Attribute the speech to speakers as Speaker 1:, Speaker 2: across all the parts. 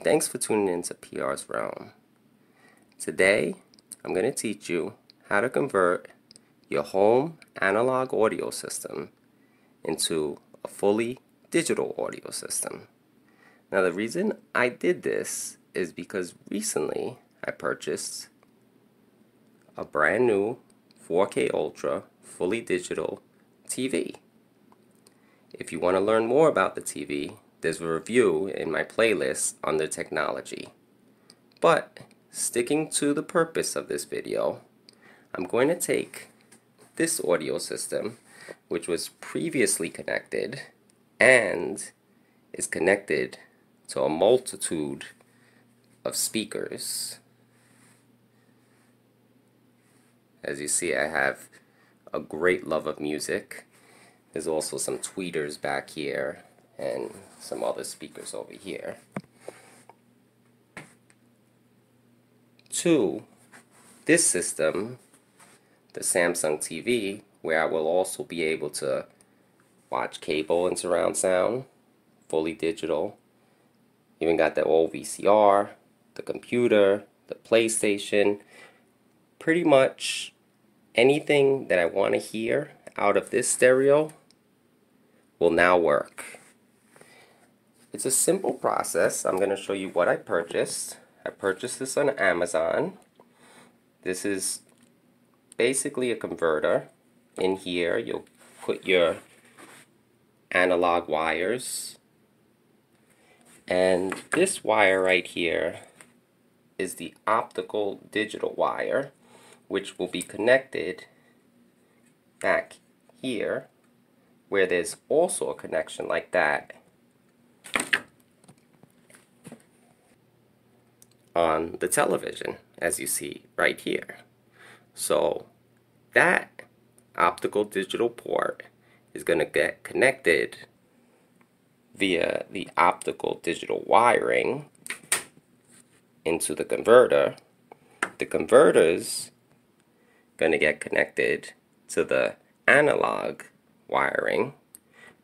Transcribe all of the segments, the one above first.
Speaker 1: Thanks for tuning in to PRsRealm. Today, I'm going to teach you how to convert your home analog audio system into a fully digital audio system. Now, the reason I did this is because recently I purchased a brand new 4K Ultra fully digital TV. If you want to learn more about the TV, there's a review in my playlist under technology. But sticking to the purpose of this video, I'm going to take this audio system, which was previously connected and is connected to a multitude of speakers. As you see, I have a great love of music. There's also some tweeters back here and some other speakers over here. To this system, the Samsung TV, where I will also be able to watch cable and surround sound, fully digital. Even got the old VCR, the computer, the PlayStation. Pretty much anything that I want to hear out of this stereo will now work. It's a simple process. I'm going to show you what I purchased. I purchased this on Amazon. This is basically a converter. In here, you'll put your analog wires. And this wire right here is the optical digital wire, which will be connected back here, where there's also a connection like that on the television, as you see right here. So that optical digital port is going to get connected via the optical digital wiring into the converter. The converter's going to get connected to the analog wiring,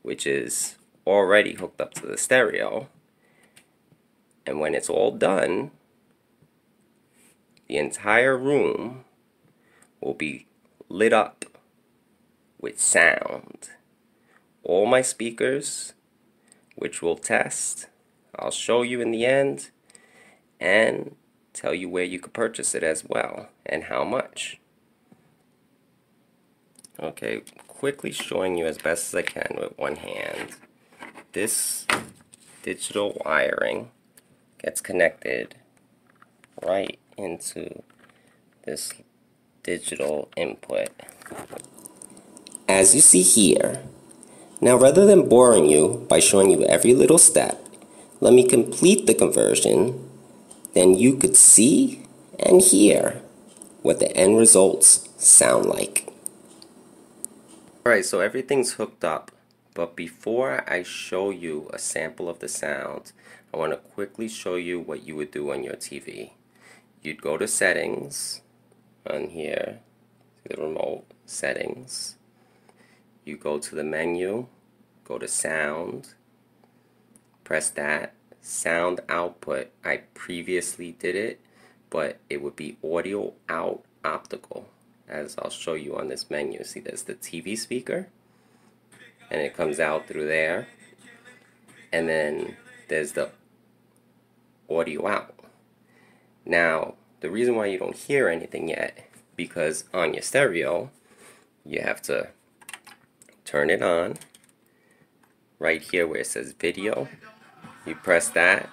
Speaker 1: which is already hooked up to the stereo. And when it's all done, the entire room will be lit up with sound. All my speakers, which we'll test, I'll show you in the end, and tell you where you could purchase it as well, and how much. Okay, quickly showing you as best as I can with one hand. This digital wiring gets connected right into this digital input, as you see here. Now, rather than boring you by showing you every little step, let me complete the conversion. Then you could see and hear what the end results sound like. Alright, so everything's hooked up, but before I show you a sample of the sound, I want to quickly show you what you would do on your TV. You'd go to settings on here, the remote settings. You go to the menu, go to sound, press that. Sound output, I previously did it, but it would be audio out optical, as I'll show you on this menu. See, there's the TV speaker, and it comes out through there, and then there's the audio out. Now, the reason why you don't hear anything yet, because on your stereo, you have to turn it on, right here where it says video. You press that,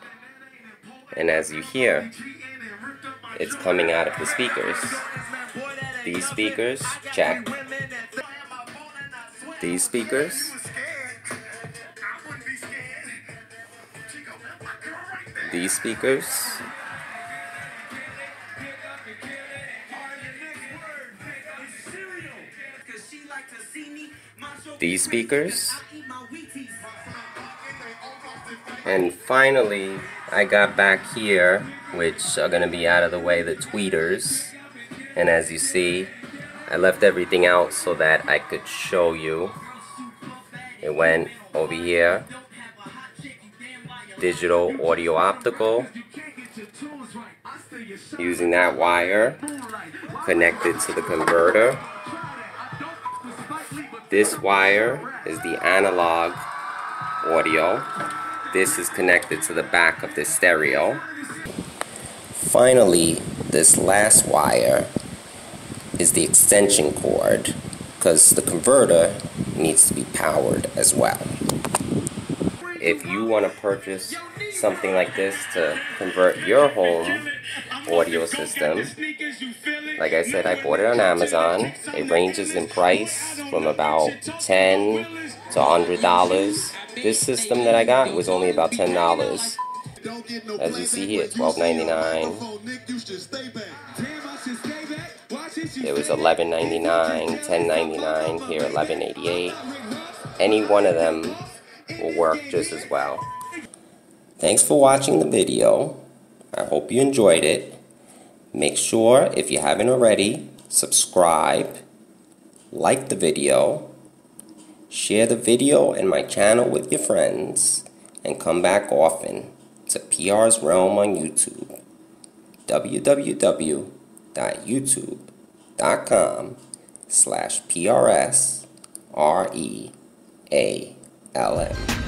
Speaker 1: and as you hear, it's coming out of the speakers. These speakers, check. These speakers. These speakers. These speakers. And finally, I got back here, which are going to be out of the way, the tweeters. And as you see, I left everything out so that I could show you. It went over here. digital audio optical. Using that wire connected to the converter. This wire is the analog audio. This is connected to the back of the stereo. Finally, this last wire is the extension cord, because the converter needs to be powered as well. If you want to purchase something like this to convert your home audio system, like I said, I bought it on Amazon. It ranges in price from about $10 to $100. This system that I got was only about $10. As you see here, $12.99. It was $11.99, $10.99, here $11.88. Any one of them will work just as well. Thanks for watching the video. I hope you enjoyed it. Make sure, if you haven't already, subscribe, like the video, share the video and my channel with your friends, and come back often to PRsRealm on YouTube. www.youtube.com/PRsRealm.